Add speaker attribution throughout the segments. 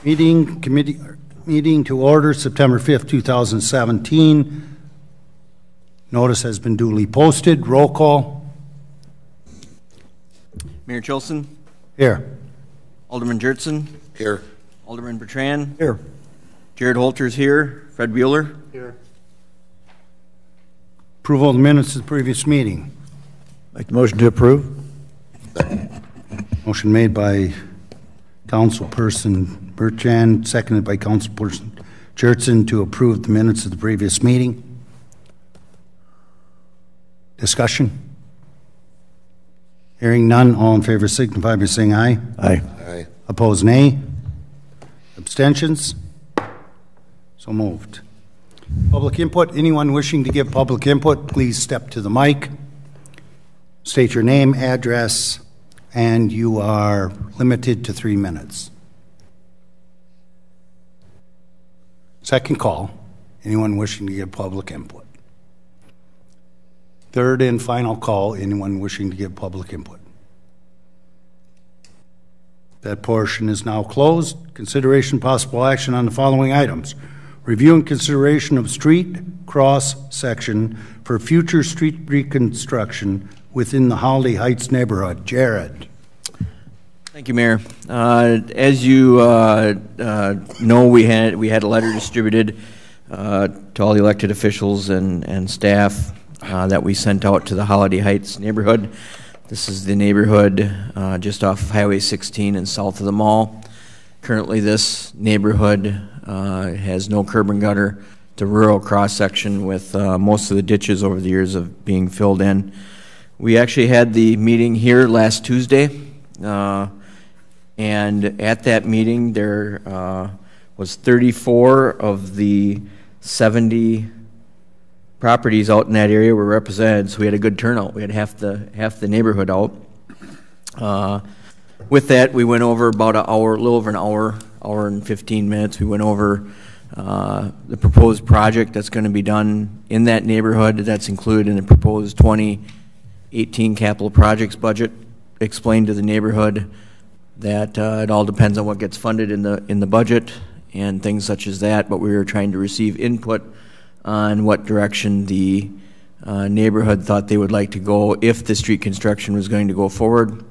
Speaker 1: Meeting to order September 5th, 2017. Notice has been duly posted. Roll call.
Speaker 2: Mayor Chilson.
Speaker 1: Here.
Speaker 2: Alderman Jertson.
Speaker 3: Here.
Speaker 2: Alderman Bertrand.
Speaker 1: Here.
Speaker 2: Jared Holter's here. Fred Bueller.
Speaker 1: Here. Approval of the minutes of the previous meeting.
Speaker 3: Make the motion to approve.
Speaker 1: Motion made by Councilperson Bertrand, seconded by Councilperson Jertson to approve the minutes of the previous meeting. Discussion? Hearing none, all in favor signify by saying aye.
Speaker 3: Aye.
Speaker 1: Aye. Opposed, nay. Abstentions? So moved. Public input. Anyone wishing to give public input, please step to the mic. State your name, address, and you are limited to 3 minutes. Second call. Anyone wishing to give public input. Third and final call. Anyone wishing to give public input. That portion is now closed. Consideration possible action on the following items. Review and consideration of street cross section for future street reconstruction within the Holiday Heights neighborhood. Jared.
Speaker 2: Thank you, Mayor. As you know, we had a letter distributed to all the elected officials and staff that we sent out to the Holiday Heights neighborhood. This is the neighborhood just off of Highway 16 and south of the mall. Currently, this neighborhood has no curb and gutter. It's a rural cross-section with most of the ditches over the years of being filled in. We actually had the meeting here last Tuesday, and at that meeting there was 34 of the 70 properties out in that area were represented, so we had a good turnout. We had half the neighborhood out. With that, we went over about an hour, a little over an hour and 15 minutes. We went over the proposed project that's going to be done in that neighborhood. That's included in the proposed 2018 capital projects budget. Explained to the neighborhood that it all depends on what gets funded in the budget and things such as that. But we were trying to receive input on what direction the neighborhood thought they would like to go if the street construction was going to go forward.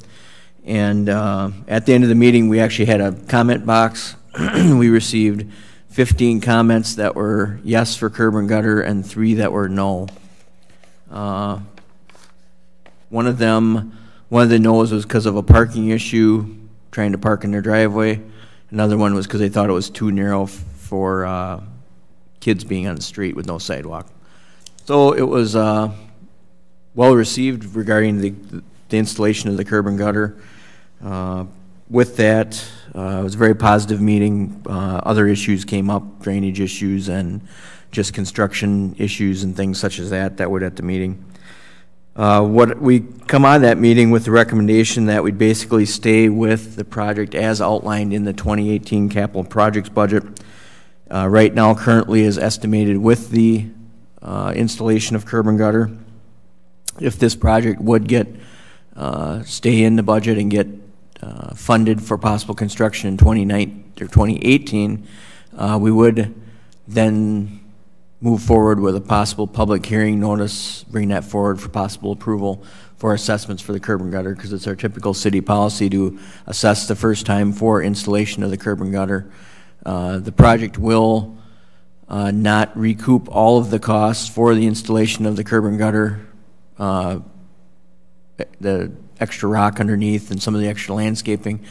Speaker 2: And at the end of the meeting, we actually had a comment box. We received 15 comments that were yes for curb and gutter and 3 that were no. One of the no's was because of a parking issue, trying to park in their driveway. Another one was because they thought it was too narrow for kids being on the street with no sidewalk. So it was well received regarding the installation of the curb and gutter. With that, it was a very positive meeting. Other issues came up, drainage issues and just construction issues and things such as that were at the meeting. What we come out of that meeting with the recommendation that we basically stay with the project as outlined in the 2018 capital projects budget. Right now, currently is estimated with the installation of curb and gutter. If this project would get stay in the budget and get funded for possible construction in 2018, we would then move forward with a possible public hearing notice, bring that forward for possible approval for assessments for the curb and gutter, because it's our typical city policy to assess the first time for installation of the curb and gutter. The project will not recoup all of the costs for the installation of the curb and gutter, the extra rock underneath and some of the extra landscaping.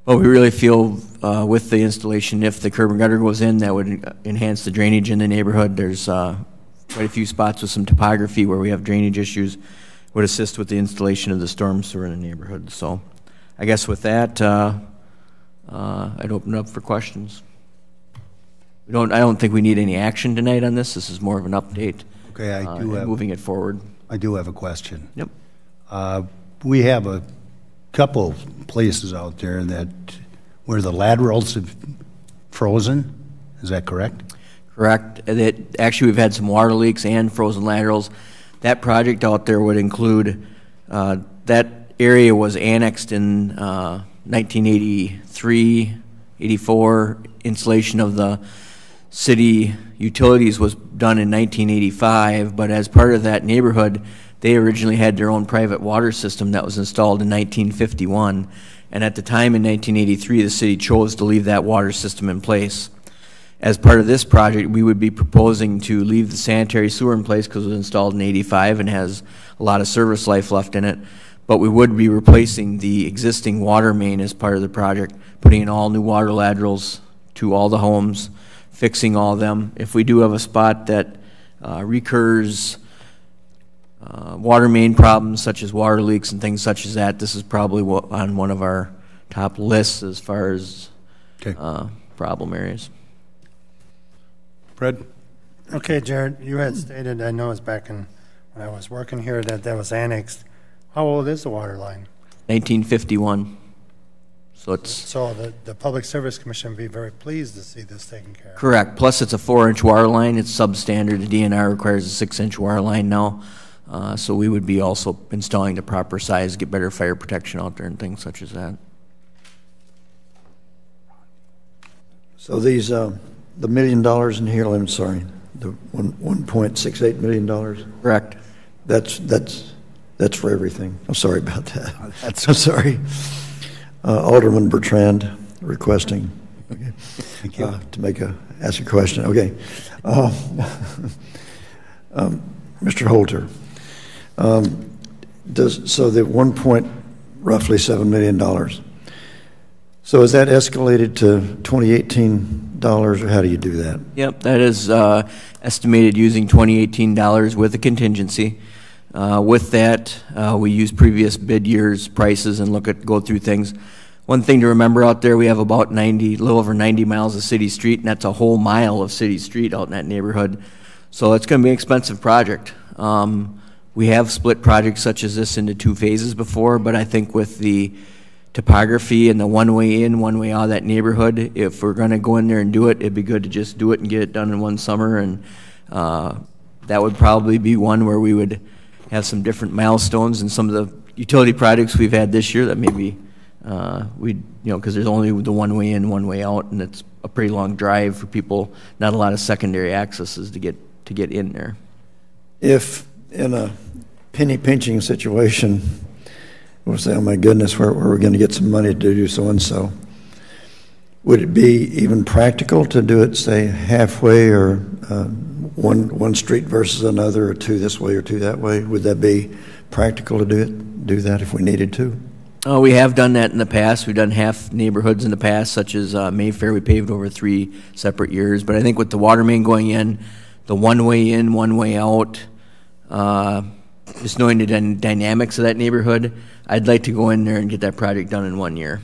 Speaker 2: But we really feel with the installation, if the curb and gutter goes in, that would enhance the drainage in the neighborhood. There's quite a few spots with some topography where we have drainage issues, would assist with the installation of the storm sewer in the neighborhood. So I guess with that, I'd open it up for questions. I don't think we need any action tonight on this. This is more of an update.
Speaker 1: Okay, I do have
Speaker 2: moving it forward.
Speaker 1: I do have a question.
Speaker 2: Yep.
Speaker 1: We have a couple places out there that where the laterals have frozen. Is that correct?
Speaker 2: Correct. Actually, we've had some water leaks and frozen laterals. That project out there would include that area was annexed in 1983 84. Installation of the city utilities was done in 1985, but as part of that neighborhood, they originally had their own private water system that was installed in 1951. And at the time in 1983, the city chose to leave that water system in place. As part of this project, we would be proposing to leave the sanitary sewer in place because it was installed in 85 and has a lot of service life left in it. But we would be replacing the existing water main as part of the project, putting in all new water laterals to all the homes, fixing all of them. If we do have a spot that recurs water main problems such as water leaks and things such as that, this is probably on one of our top lists as far as problem areas.
Speaker 1: Fred?
Speaker 4: Okay, Jared, you had stated, I know it's back in when I was working here, that was annexed. How old is the water line?
Speaker 2: 1951. So it's...
Speaker 4: So the Public Service Commission would be very pleased to see this taken care of.
Speaker 2: Correct. Plus it's a 4-inch water line. It's substandard. The DNR requires a 6-inch water line now. So we would be also installing the proper size, get better fire protection out there and things such as that.
Speaker 3: So these, the $1 million in here, I'm sorry, the $1.68 million?
Speaker 2: Correct.
Speaker 3: That's for everything. I'm sorry about that. I'm sorry. Alderman Bertrand requesting
Speaker 1: Thank you.
Speaker 3: ask a question. Okay. Mr. Holter, so the roughly $7 million. So is that escalated to 2018 dollars, or how do you do that?
Speaker 2: Yep, that is estimated using 2018 dollars with a contingency. With that, we use previous bid years' prices and go through things. One thing to remember out there, we have about a little over 90 miles of city street, and that's a whole mile of city street out in that neighborhood. So it's going to be an expensive project. We have split projects such as this into 2 phases before, but I think with the topography and the one-way in, one-way out of that neighborhood, if we're going to go in there and do it, it'd be good to just do it and get it done in one summer. And that would probably be one where we would have some different milestones and some of the utility projects we've had this year that maybe because there's only the one-way in, one-way out, and it's a pretty long drive for people, not a lot of secondary accesses to get in there.
Speaker 3: If in a penny pinching situation, we'll say, oh my goodness, where are we going to get some money to do so-and-so? Would it be even practical to do it, say, halfway, or one street versus another, or 2 this way or 2 that way? Would that be practical to do that if we needed to?
Speaker 2: We have done that in the past. We've done half neighborhoods in the past, such as Mayfair. We paved over 3 separate years. But I think with the water main going in, the one-way in, one-way out, just knowing the dynamics of that neighborhood, I'd like to go in there and get that project done in 1 year.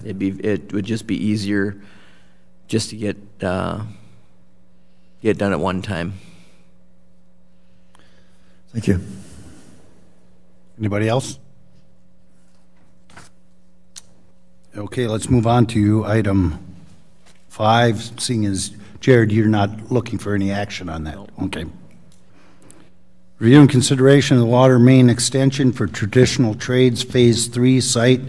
Speaker 2: It would just be easier just to get done at one time.
Speaker 3: Thank you.
Speaker 1: Anybody else? Okay, let's move on to item 5, seeing as, Jared, you're not looking for any action on that. Okay. Review and consideration of the water main extension for Traditional Trades Phase 3 site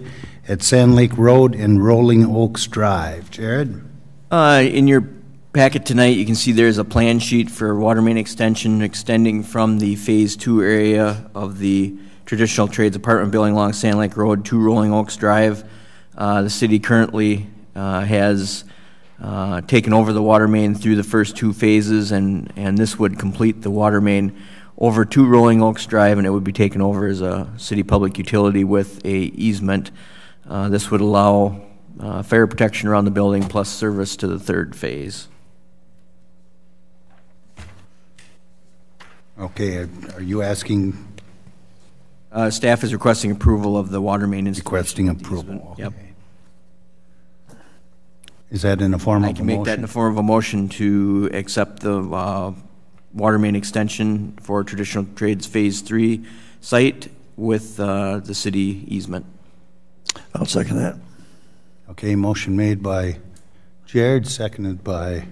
Speaker 1: at Sand Lake Road and Rolling Oaks Drive. Jared?
Speaker 2: In your packet tonight, you can see there's a plan sheet for water main extension extending from the Phase 2 area of the Traditional Trades apartment building along Sand Lake Road to Rolling Oaks Drive. The city currently has taken over the water main through the first 2 phases, and this would complete the water main over to Rolling Oaks Drive, and it would be taken over as a city public utility with a easement. This would allow fire protection around the building plus service to the 3rd phase.
Speaker 1: Okay, are you asking?
Speaker 2: Staff is requesting approval of the water main
Speaker 1: Requesting approval.
Speaker 2: Yep.
Speaker 1: Okay. Is that in the form of a motion?
Speaker 2: I can make that in the form of a motion to accept the water main extension for Traditional Trades Phase 3 site with the city easement.
Speaker 3: I'll second that.
Speaker 1: Okay, motion made by Jared, seconded by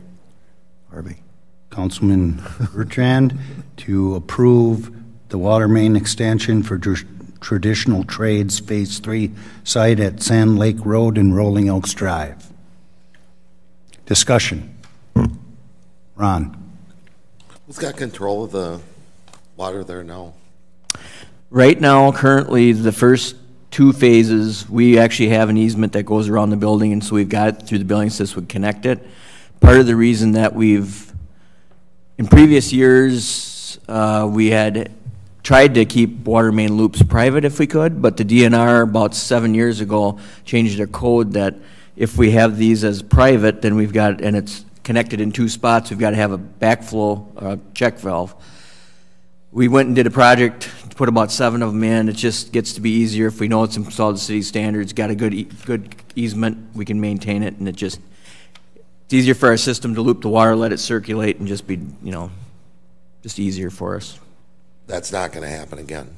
Speaker 3: Harvey.
Speaker 1: Councilman Bertrand to approve the water main extension for Traditional Trades Phase 3 site at Sand Lake Road and Rolling Oaks Drive. Discussion. Ron?
Speaker 5: Who's got control of the water there now?
Speaker 2: Right now, currently, the first 2 phases, we actually have an easement that goes around the building, and so we've got it through the building system, would connect it. Part of the reason that in previous years, we had tried to keep water main loops private if we could, but the DNR about 7 years ago changed their code that if we have these as private, then we've got, and it's connected in 2 spots, we've got to have a backflow check valve. We went and did a project to put about 7 of them in. It just gets to be easier if we know it's installed to city standards, got a good easement, we can maintain it, and it's easier for our system to loop the water, let it circulate, and just be, just easier for us.
Speaker 5: That's not going to happen again.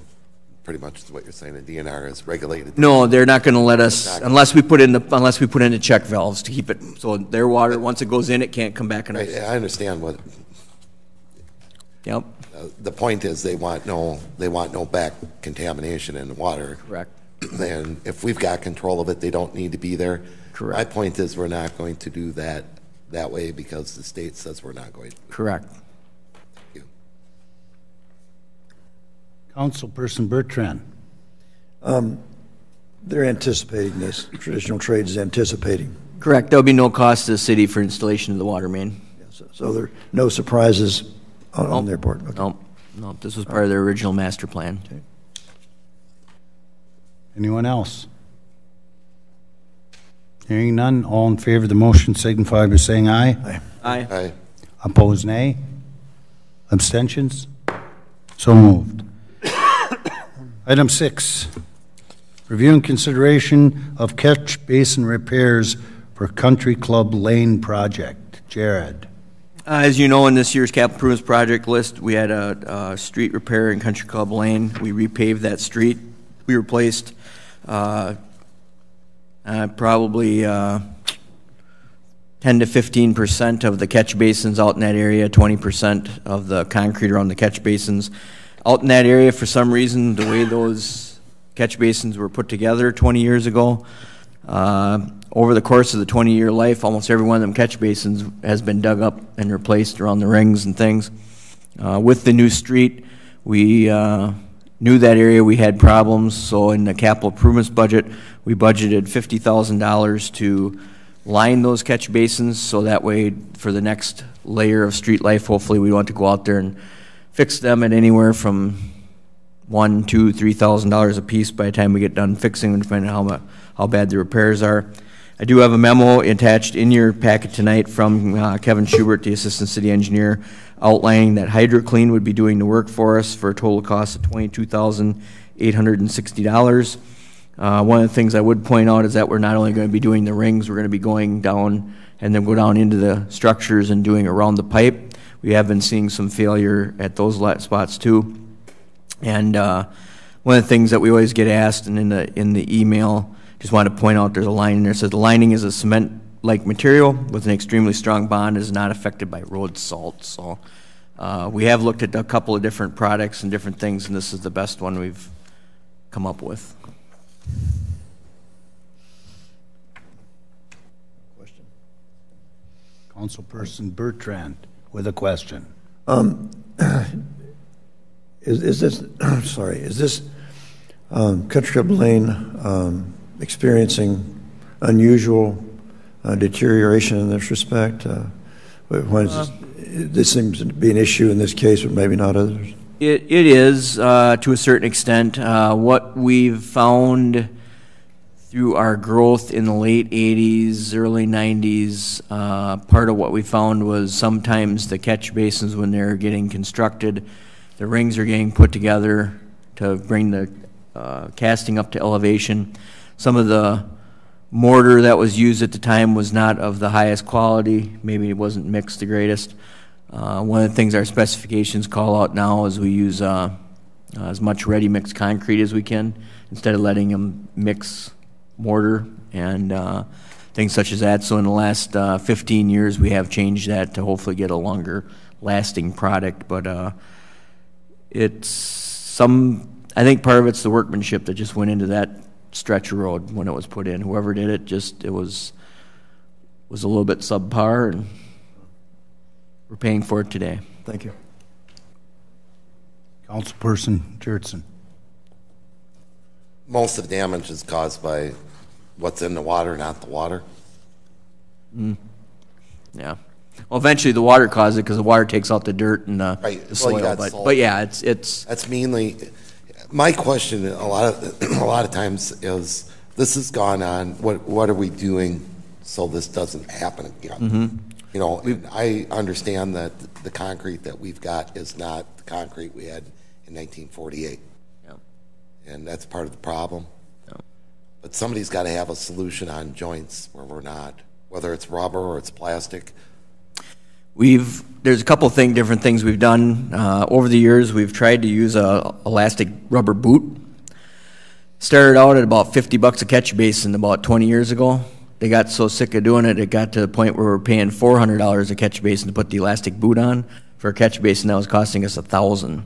Speaker 5: Pretty much is what you're saying. The DNR is regulated.
Speaker 2: No, they're not going to let us unless we put in the check valves to keep it so their water, once it goes in, it can't come back in.
Speaker 5: I understand what.
Speaker 2: Yep.
Speaker 5: The point is they want no back contamination in the water.
Speaker 2: Correct.
Speaker 5: And if we've got control of it, they don't need to be there.
Speaker 2: Correct.
Speaker 5: My point is we're not going to do that way because the state says we're not going to.
Speaker 2: Correct.
Speaker 5: Thank you.
Speaker 1: Councilperson Bertrand.
Speaker 3: They're anticipating this. Traditional Trades is anticipating.
Speaker 2: Correct. There'll be no cost to the city for installation of the water main.
Speaker 3: So there are no surprises on their part. Okay.
Speaker 2: No, this was part of their original master plan.
Speaker 3: Okay.
Speaker 1: Anyone else? Hearing none, all in favor of the motion signify by saying aye.
Speaker 3: Aye.
Speaker 2: Aye.
Speaker 5: Aye.
Speaker 1: Opposed, nay. Abstentions? So moved. Item 6, review and consideration of catch basin repairs for Country Club Lane project. Jared.
Speaker 2: As you know, in this year's capital improvements project list, we had a street repair in Country Club Lane. We repaved that street. We replaced probably 10 to 15% of the catch basins out in that area, 20% of the concrete around the catch basins. Out in that area, for some reason, the way those catch basins were put together 20 years ago, over the course of the 20-year life, almost every one of them catch basins has been dug up and replaced around the rings and things. With the new street, we knew that area we had problems, so in the capital improvements budget, we budgeted $50,000 to line those catch basins, so that way for the next layer of street life, hopefully we want to go out there and fix them at anywhere from $1,000, $2,000, $3,000 a piece by the time we get done fixing them, depending on how bad the repairs are. I do have a memo attached in your packet tonight from Kevin Schubert, the Assistant City Engineer, outlining that HydroClean would be doing the work for us for a total cost of $22,860. One of the things I would point out is that we're not only going to be doing the rings, we're going to be going down and then go down into the structures and doing around the pipe. We have been seeing some failure at those spots too. And one of the things that we always get asked, and in the email, just want to point out there's a line in there that says the lining is a cement-like material with an extremely strong bond, is not affected by road salt. So we have looked at a couple of different products and different things, and this is the best one we've come up with.
Speaker 3: Question.
Speaker 1: Councilperson Bertrand with a question.
Speaker 3: Is this sorry? Is this Country Club Lane experiencing unusual deterioration in this respect? This seems to be an issue in this case, but maybe not others.
Speaker 2: It is to a certain extent. What we've found through our growth in the late 80s, early 90s, part of what we found was sometimes the catch basins, when they're getting constructed, the rings are getting put together to bring the casting up to elevation. Some of the mortar that was used at the time was not of the highest quality. Maybe it wasn't mixed the greatest. One of the things our specifications call out now is we use as much ready mixed concrete as we can instead of letting them mix mortar and things such as that. So in the last 15 years, we have changed that to hopefully get a longer lasting product. But I think part of it's the workmanship that just went into that stretch of road when it was put in. Whoever did it, it was was a little bit subpar, and we're paying for it today.
Speaker 3: Thank you.
Speaker 1: Councilperson Geertsen.
Speaker 5: Most of the damage is caused by what's in the water, not the water.
Speaker 2: Yeah. Well, eventually the water causes it because the water takes out the dirt and
Speaker 5: Right.
Speaker 2: the
Speaker 5: Well, you
Speaker 2: soil.
Speaker 5: got
Speaker 2: But
Speaker 5: salt.
Speaker 2: yeah, it's
Speaker 5: That's mainly, my question a lot of times is, this has gone on, what are we doing so this doesn't happen again? You know, and I understand that the concrete that we've got is not the concrete we had in 1948,
Speaker 2: yeah.
Speaker 5: and that's part of the problem.
Speaker 2: Yeah.
Speaker 5: But somebody's got to have a solution on joints where we're not, whether it's rubber or it's plastic.
Speaker 2: There's a couple of different things we've done over the years. We've tried to use a elastic rubber boot. Started out at about $50 a catch basin about 20 years ago. They got so sick of doing it, it got to the point where we're paying $400 a catch basin to put the elastic boot on for a catch basin that was costing us $1,000.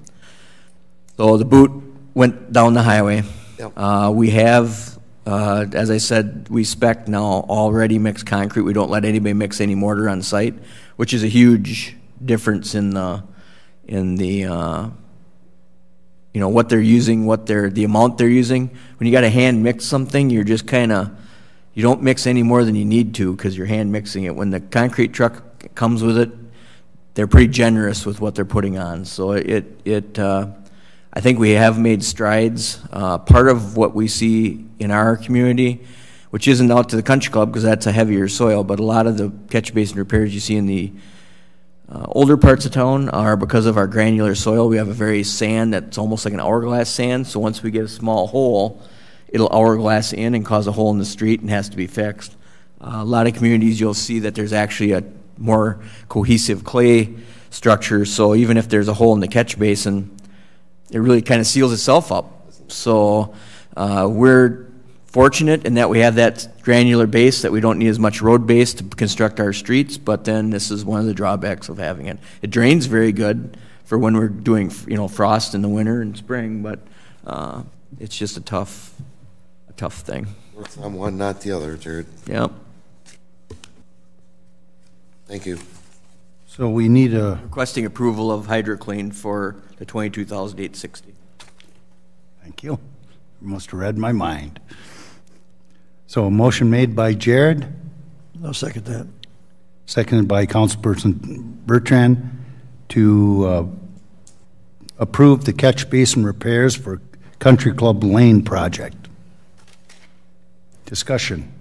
Speaker 2: So the boot went down the highway.
Speaker 5: Yep.
Speaker 2: We have, as I said, we spec now already mixed concrete. We don't let anybody mix any mortar on site, which is a huge difference in the you know, what they're using, the amount they're using. When you got to hand mix something, you're just kind of, you don't mix any more than you need to because you're hand mixing it. When the concrete truck comes with it, they're pretty generous with what they're putting on. So I think we have made strides. Part of what we see in our community, which isn't out to the country club because that's a heavier soil, but a lot of the catch basin repairs you see in the older parts of town are because of our granular soil. We have a very sand that's almost like an hourglass sand, so once we get a small hole, it'll hourglass in and cause a hole in the street and has to be fixed. A lot of communities you'll see that there's actually a more cohesive clay structure, so even if there's a hole in the catch basin, it really kind of seals itself up. So we're fortunate in that we have that granular base, that we don't need as much road base to construct our streets, but then this is one of the drawbacks of having it. It drains very good for when we're doing, you know, frost in the winter and spring, but it's just a tough thing.
Speaker 5: Works on one, not the other, Jared.
Speaker 2: Yep.
Speaker 5: Thank you.
Speaker 1: So we need a,
Speaker 2: Requesting approval of HydroClean for the 22,860.
Speaker 1: thank you. You must have read my mind. So a motion made by Jared,
Speaker 3: I'll second that.
Speaker 1: seconded by Councilperson Bertrand to approve the catch basin repairs for Country Club Lane project. Discussion.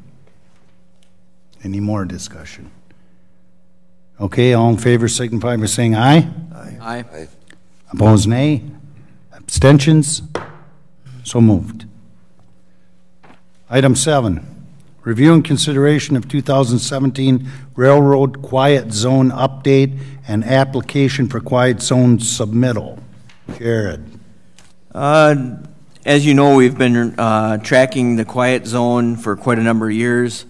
Speaker 1: Any more discussion? Okay, all in favor signify by saying aye.
Speaker 2: Aye.
Speaker 1: Opposed, nay. Abstentions? So moved. Item 7, review and consideration of 2017 Railroad Quiet Zone Update and application for Quiet Zone submittal. Jared.
Speaker 2: As you know, we've been tracking the quiet zone for quite a number of years.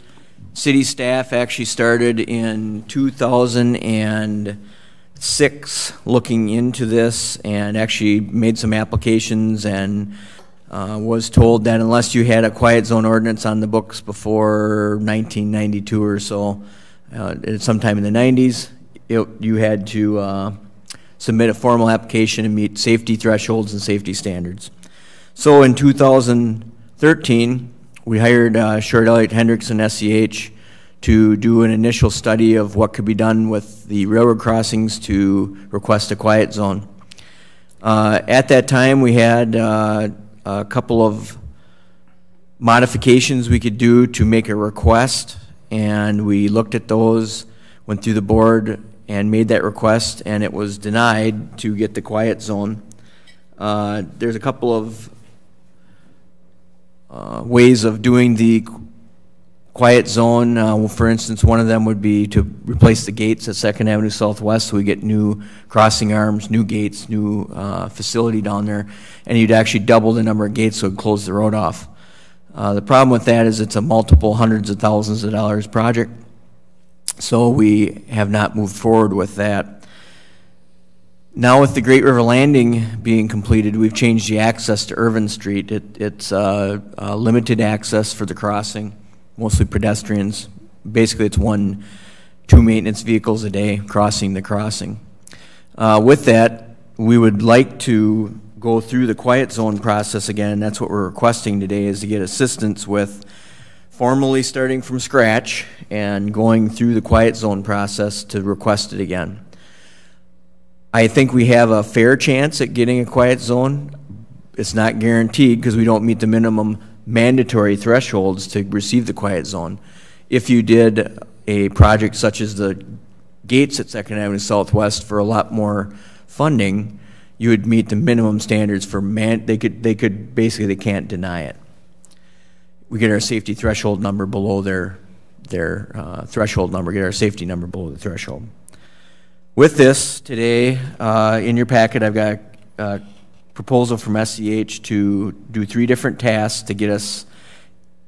Speaker 2: City staff actually started in 2006 looking into this and actually made some applications and was told that unless you had a quiet zone ordinance on the books before 1992 or so, sometime in the 90s, you had to submit a formal application and meet safety thresholds and safety standards. So in 2013, we hired Short Elliott Hendrickson SCH to do an initial study of what could be done with the railroad crossings to request a quiet zone. At that time, we had a couple of modifications we could do to make a request, and we looked at those, went through the board, and made that request, and it was denied to get the quiet zone. There's a couple of ways of doing the quiet zone. For instance, one of them would be to replace the gates at 2nd Avenue Southwest so we get new crossing arms, new gates, new facility down there, and you'd actually double the number of gates so it'd close the road off. The problem with that is it's a multiple hundreds of thousands of dollars project, so we have not moved forward with that. Now with the Great River Landing being completed, we've changed the access to Irvin Street. It's limited access for the crossing, mostly pedestrians, basically it's 2 maintenance vehicles a day crossing the crossing. With that, we would like to go through the quiet zone process again. That's what we're requesting today, is to get assistance with formally starting from scratch and going through the quiet zone process to request it again. I think we have a fair chance at getting a quiet zone. It's not guaranteed because we don't meet the minimum mandatory thresholds to receive the quiet zone. If you did a project such as the gates at 2nd Avenue Southwest for a lot more funding, you would meet the minimum standards for they can't deny it. We get our safety threshold number below their threshold number, get our safety number below the threshold. With this, today, in your packet, I've got a proposal from SEH to do 3 different tasks to get us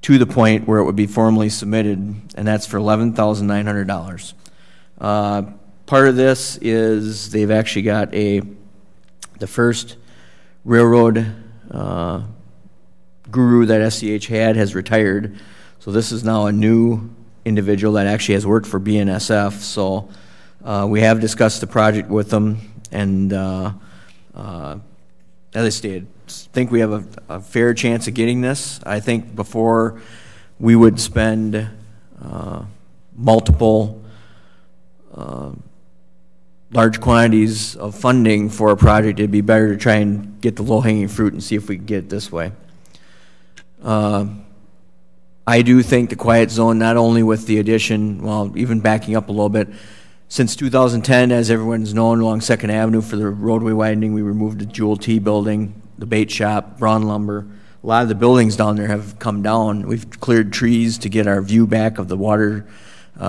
Speaker 2: to the point where it would be formally submitted, and that's for $11,900. Part of this is they've actually got the first railroad guru that SEH had has retired, so this is now a new individual that actually has worked for BNSF. So we have discussed the project with them, and as I stated, think we have a fair chance of getting this. I think before we would spend multiple large quantities of funding for a project, it'd be better to try and get the low-hanging fruit and see if we can get it this way. I do think the quiet zone, not only with the addition, well, even backing up a little bit, since 2010, as everyone's known, along 2nd Avenue for the roadway widening, we removed the Jewel T building, the bait shop, Braun Lumber. A lot of the buildings down there have come down. We've cleared trees to get our view back of the water.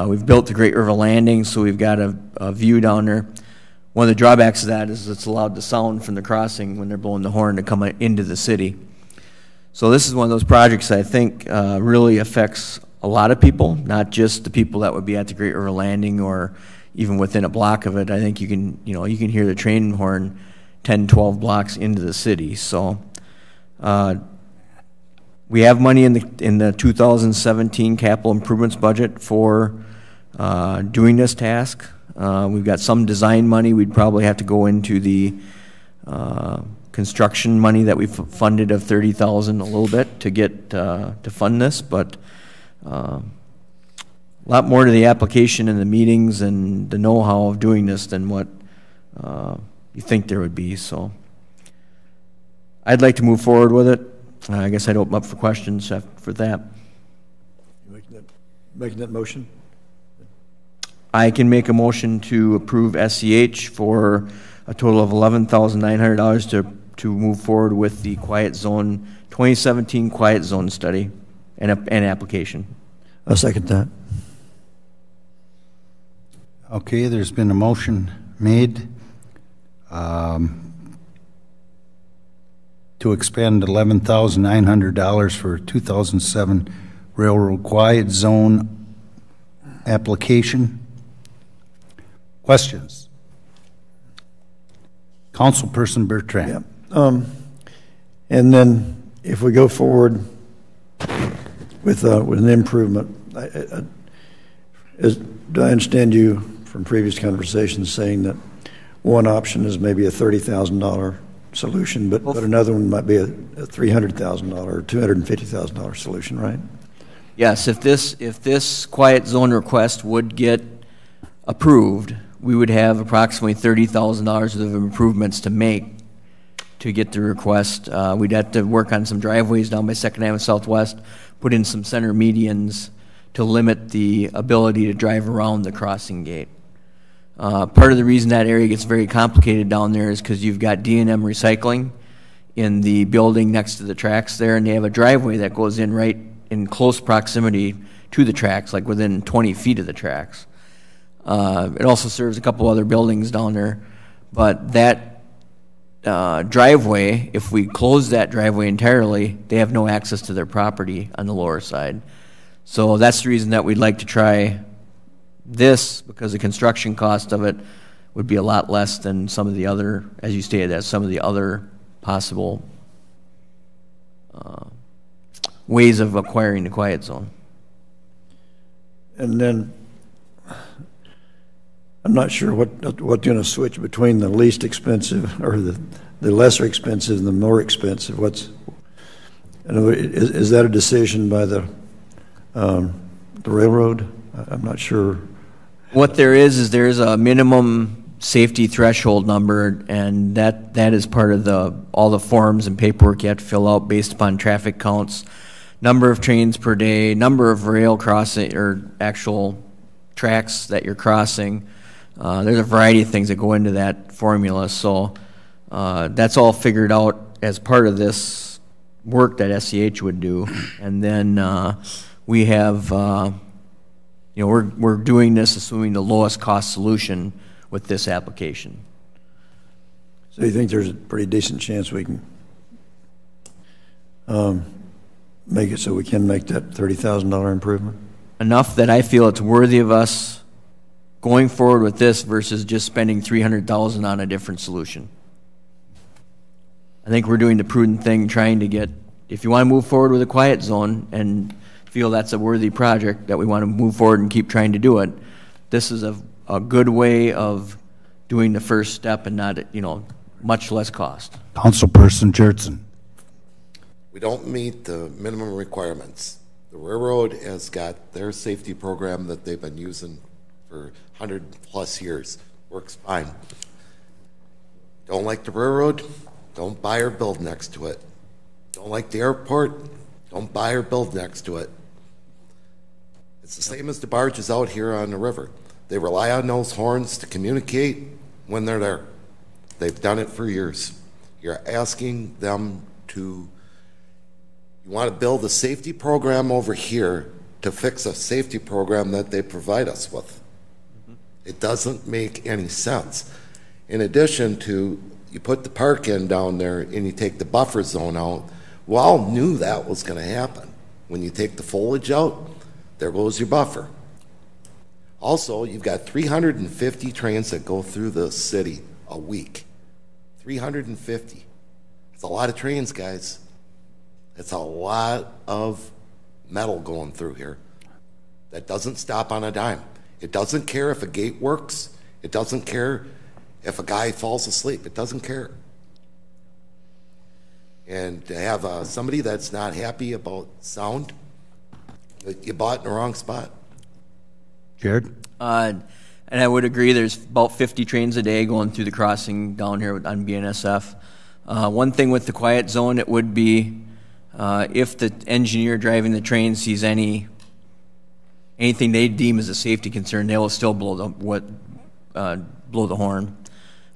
Speaker 2: We've built the Great River Landing, so we've got a view down there. One of the drawbacks of that is it's allowed the sound from the crossing when they're blowing the horn to come into the city. So this is one of those projects I think really affects a lot of people, not just the people that would be at the Great River Landing or even within a block of it. I think you can hear the train horn 10, 12 blocks into the city. So we have money in the 2017 capital improvements budget for doing this task. We've got some design money. We'd probably have to go into the construction money that we've funded of $30,000 a little bit to get to fund this, but a lot more to the application and the meetings and the know-how of doing this than what you think there would be. So I'd like to move forward with it. I guess I'd open up for questions for that.
Speaker 3: You making that motion?
Speaker 2: I can make a motion to approve SEH for a total of $11,900 to move forward with the Quiet Zone 2017 Quiet Zone study and application.
Speaker 3: I'll second that.
Speaker 1: Okay, there's been a motion made to expend $11,900 for 2007 Railroad Quiet Zone application. Questions? Councilperson Bertrand.
Speaker 3: Yeah. And then if we go forward with an improvement, do I understand you from previous conversations saying that one option is maybe a $30,000 solution, but another one might be a $300,000 or $250,000 solution, right?
Speaker 2: Yes, if this quiet zone request would get approved, we would have approximately $30,000 of improvements to make to get the request. We'd have to work on some driveways down by 2nd Avenue Southwest, put in some center medians to limit the ability to drive around the crossing gate. Part of the reason that area gets very complicated down there is because you've got D&M Recycling in the building next to the tracks there, and they have a driveway that goes in right in close proximity to the tracks, like within 20 feet of the tracks. It also serves a couple other buildings down there, but that driveway, if we close that driveway entirely, they have no access to their property on the lower side. So that's the reason that we'd like to try this, because the construction cost of it would be a lot less than some of the other, as you stated, as some of the other possible ways of acquiring the quiet zone.
Speaker 3: And then, I'm not sure what's going to switch between the least expensive or the lesser expensive and the more expensive. Is that a decision by the railroad? I'm not sure.
Speaker 2: What there is there is a minimum safety threshold number, and that is part of all the forms and paperwork you have to fill out based upon traffic counts, number of trains per day, number of rail crossing or actual tracks that you're crossing. There's a variety of things that go into that formula, so that's all figured out as part of this work that SEH would do. And then we have, we're doing this assuming the lowest cost solution with this application.
Speaker 3: So you think there's a pretty decent chance we can make it so we can make that $30,000 improvement?
Speaker 2: Enough that I feel it's worthy of us going forward with this versus just spending $300,000 on a different solution. I think we're doing the prudent thing, trying to get, if you want to move forward with a quiet zone and feel that's a worthy project that we want to move forward and keep trying to do it, this is a good way of doing the first step and not, much less cost.
Speaker 1: Councilperson Jurtson.
Speaker 5: We don't meet the minimum requirements. The railroad has got their safety program that they've been using for 100+ years. Works fine. Don't like the railroad? Don't buy or build next to it. Don't like the airport? Don't buy or build next to it. It's the same as the barges out here on the river. They rely on those horns to communicate when they're there. They've done it for years. You're asking them to, you want to build a safety program over here to fix a safety program that they provide us with. It doesn't make any sense. In addition to, you put the park in down there and you take the buffer zone out, we all knew that was going to happen. When you take the foliage out, there goes your buffer. Also, you've got 350 trains that go through the city a week. 350. It's a lot of trains, guys. It's a lot of metal going through here. That doesn't stop on a dime. It doesn't care if a gate works. It doesn't care if a guy falls asleep. It doesn't care. And to have somebody that's not happy about sound, you bought in the wrong spot.
Speaker 1: Jared?
Speaker 2: And I would agree, there's about 50 trains a day going through the crossing down here on BNSF. One thing with the quiet zone, it would be if the engineer driving the train sees anything they deem as a safety concern, they will still blow the horn,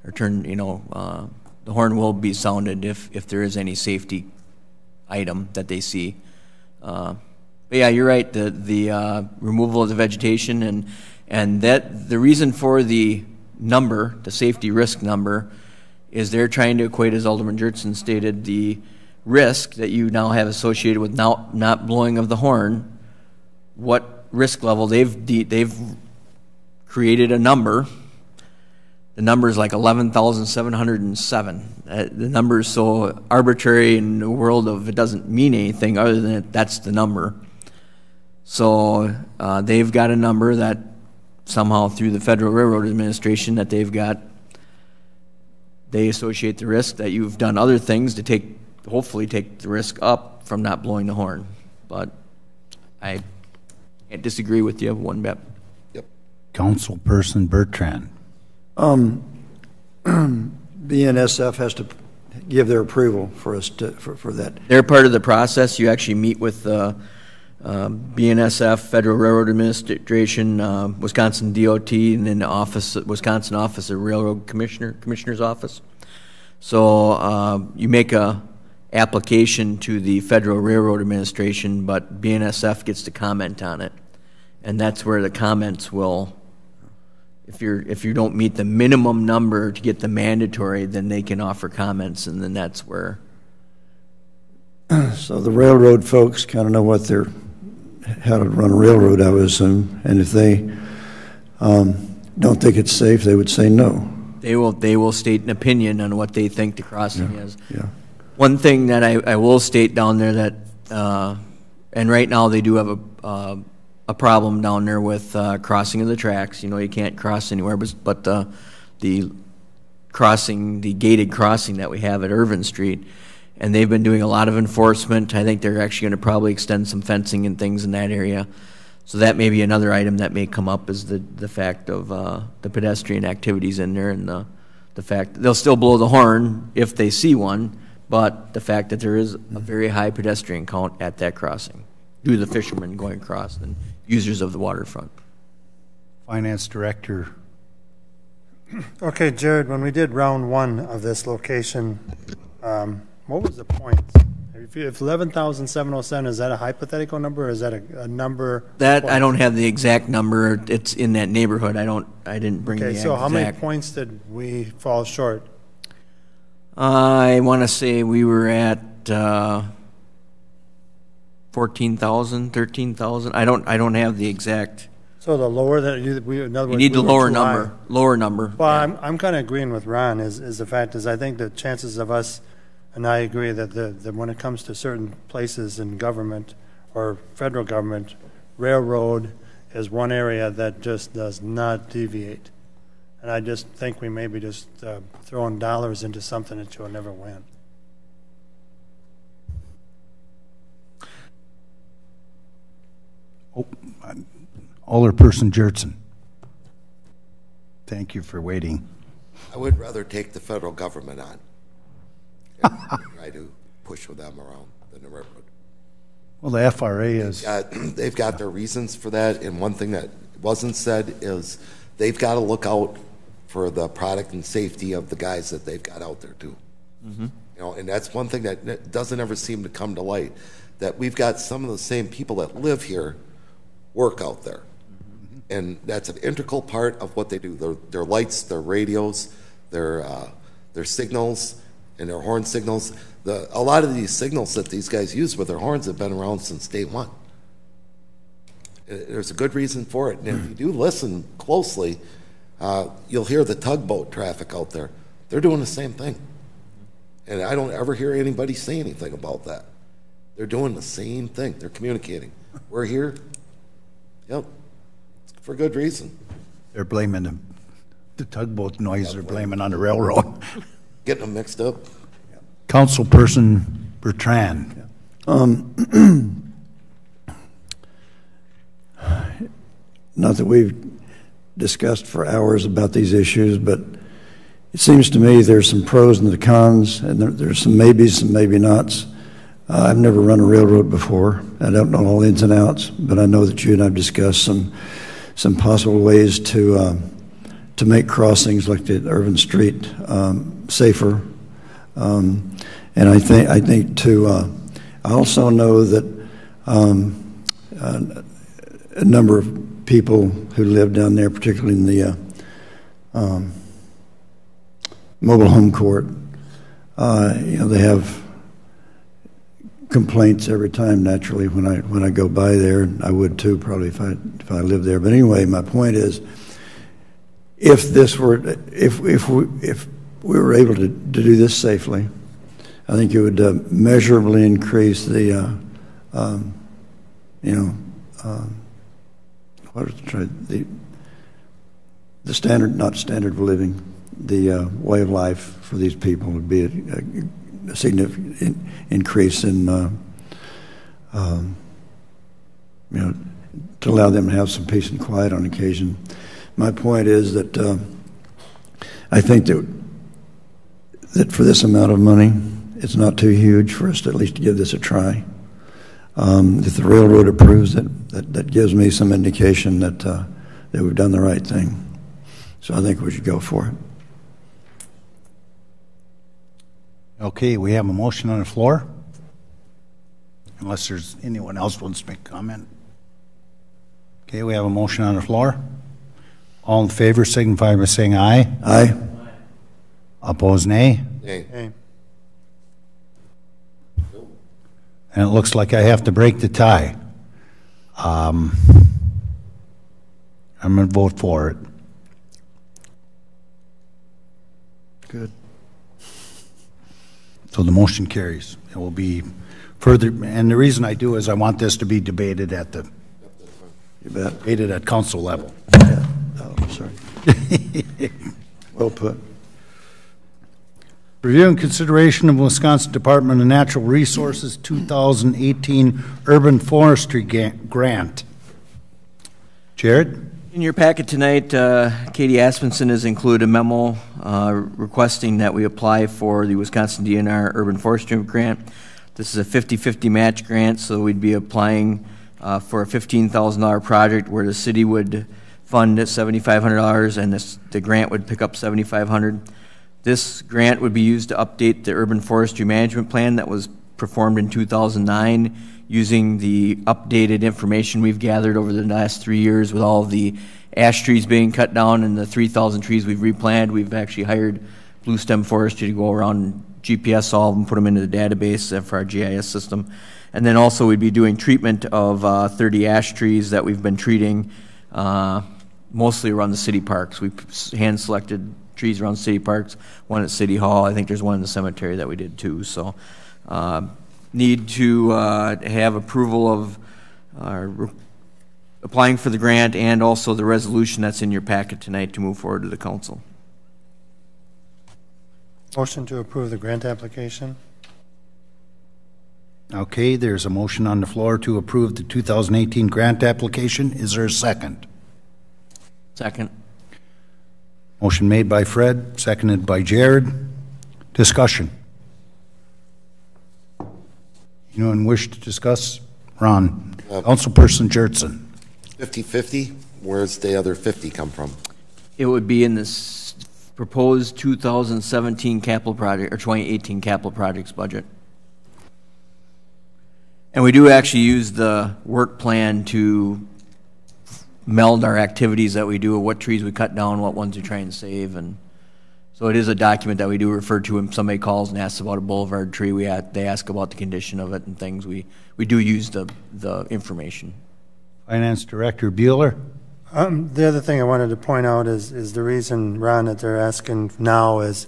Speaker 2: or turn, the horn will be sounded if there is any safety item that they see. But yeah, you're right. The removal of the vegetation and that the reason for the number, the safety risk number, is they're trying to equate, as Alderman Jurtson stated, the risk that you now have associated with not blowing of the horn. What risk level they've created a number. The number is like 11,707. The number is so arbitrary in the world of it doesn't mean anything other than that's the number. So they've got a number that somehow through the Federal Railroad Administration that they associate the risk that you've done other things to hopefully take the risk up from not blowing the horn. But I can't disagree with you one bit.
Speaker 5: Yep.
Speaker 1: Councilperson Bertrand.
Speaker 3: BNSF has to give their approval for us for that.
Speaker 2: They're part of the process. You actually meet with BNSF, Federal Railroad Administration, Wisconsin DOT, and then the Wisconsin Office of Railroad Commissioner's Office. So you make a application to the Federal Railroad Administration, but BNSF gets to comment on it, and that's where the comments will. If you don't meet the minimum number to get the mandatory, then they can offer comments, and then that's where.
Speaker 3: So the railroad folks kind of know how to run a railroad, I would assume, and if they don't think it's safe, they would say no.
Speaker 2: They will state an opinion on what they think the crossing is.
Speaker 3: Yeah.
Speaker 2: One thing that I will state down there that, and right now they do have a a problem down there with crossing of the tracks. You know, you can't cross anywhere, but the crossing, the gated crossing that we have at Irvin Street, and they've been doing a lot of enforcement. I think they're actually going to probably extend some fencing and things in that area. So that may be another item that may come up, is the fact of the pedestrian activities in there, and the fact that they'll still blow the horn if they see one, but the fact that there is a very high pedestrian count at that crossing due to the fishermen going across and users of the waterfront.
Speaker 1: Finance Director.
Speaker 4: Okay, Jared, when we did round one of this location, what was the points? If 11,707, is that a hypothetical number, or is that a number?
Speaker 2: That, I don't have the exact number. It's in that neighborhood. I didn't bring the
Speaker 4: Okay,
Speaker 2: exact.
Speaker 4: so how many points did we fall short?
Speaker 2: I want to say we were at 14,000, 13,000. I don't have the exact.
Speaker 4: So the lower that in other words,
Speaker 2: You need
Speaker 4: we
Speaker 2: the
Speaker 4: were
Speaker 2: lower
Speaker 4: too
Speaker 2: number.
Speaker 4: high.
Speaker 2: Lower number.
Speaker 4: Well, I'm kind of agreeing with Ron. Is the fact is I think the chances of us, and I agree that that when it comes to certain places in government or federal government, railroad is one area that just does not deviate. And I just think we may be just throwing dollars into something that you'll never win.
Speaker 1: Oh, Alderperson Jertson. Thank you for waiting.
Speaker 5: I would rather take the federal government on and try to push with them around than the railroad.
Speaker 1: Well, the FRA is.
Speaker 5: They've got their reasons for that, and one thing that wasn't said is they've got to look out for the product and safety of the guys that they've got out there too. Mm-hmm. You know, and that's one thing that doesn't ever seem to come to light, that we've got some of the same people that live here work out there. Mm-hmm. And that's an integral part of what they do. Their lights, their radios, their signals, and their horn signals. A lot of these signals that these guys use with their horns have been around since day one. There's a good reason for it. And if you do listen closely, you'll hear the tugboat traffic out there. They're doing the same thing. And I don't ever hear anybody say anything about that. They're doing the same thing. They're communicating. We're here. Yep. It's for good reason.
Speaker 1: They're blaming the tugboat noise. They're blaming on the railroad.
Speaker 5: Getting them mixed up.
Speaker 1: Councilperson Bertrand.
Speaker 3: Not that we've discussed for hours about these issues, but it seems to me there's some pros and the cons, and there's some maybes, some maybe nots. I've never run a railroad before. I don't know all ins and outs, but I know that you and I've discussed some possible ways to make crossings like the Irvin Street safer. And I think too. I also know that a number of people who live down there, particularly in the mobile home court, they have complaints every time. Naturally, when I go by there, I would too probably if I lived there. But anyway, my point is, if we were able to do this safely, I think it would measurably increase the the standard of living, the way of life for these people would be a significant increase in to allow them to have some peace and quiet on occasion. My point is that I think that for this amount of money, it's not too huge for us to at least give this a try. If the railroad approves it, that gives me some indication that we've done the right thing. So I think we should go for it.
Speaker 1: Okay, we have a motion on the floor. Unless there's anyone else wants to make a comment. Okay, we have a motion on the floor. All in favor signify by saying aye.
Speaker 3: Aye.
Speaker 1: Opposed, nay.
Speaker 5: Hey.
Speaker 4: Hey.
Speaker 1: And it looks like I have to break the tie. I'm going to vote for it.
Speaker 3: Good.
Speaker 1: So the motion carries. It will be further, and the reason I do is I want this to be debated at the
Speaker 3: You bet.
Speaker 1: Debated at council level.
Speaker 3: Yeah. Oh, sorry. Well put.
Speaker 1: Review and consideration of Wisconsin Department of Natural Resources 2018 Urban Forestry Grant. Jared?
Speaker 2: In your packet tonight, Katie Aspenson has included a memo requesting that we apply for the Wisconsin DNR Urban Forestry Grant. This is a 50-50 match grant, so we'd be applying for a $15,000 project where the city would fund $7,500 and the grant would pick up $7,500. This grant would be used to update the urban forestry management plan that was performed in 2009 using the updated information we've gathered over the last 3 years with all of the ash trees being cut down and the 3,000 trees we've replanted. We've actually hired Blue Stem Forestry to go around and GPS all of them, put them into the database for our GIS system. And then also we'd be doing treatment of 30 ash trees that we've been treating mostly around the city parks. We've hand-selected trees around city parks, one at City Hall. I think there's one in the cemetery that we did too. So need to have approval of applying for the grant and also the resolution that's in your packet tonight to move forward to the council.
Speaker 4: Motion to approve the grant application.
Speaker 1: Okay, there's a motion on the floor to approve the 2018 grant application. Is there a second?
Speaker 2: Second.
Speaker 1: Motion made by Fred, seconded by Jared. Discussion. Anyone wish to discuss? Ron. Councilperson Jertson.
Speaker 5: 50-50, where's the other 50 come from?
Speaker 2: It would be in this proposed 2017 capital project or 2018 capital projects budget. And we do actually use the work plan to meld our activities that we do, what trees we cut down, what ones we try and save, and so it is a document that we do refer to when somebody calls and asks about a boulevard tree. They ask about the condition of it and things. We do use the information.
Speaker 1: Finance Director Bueller.
Speaker 4: The other thing I wanted to point out is the reason, Ron, that they're asking now is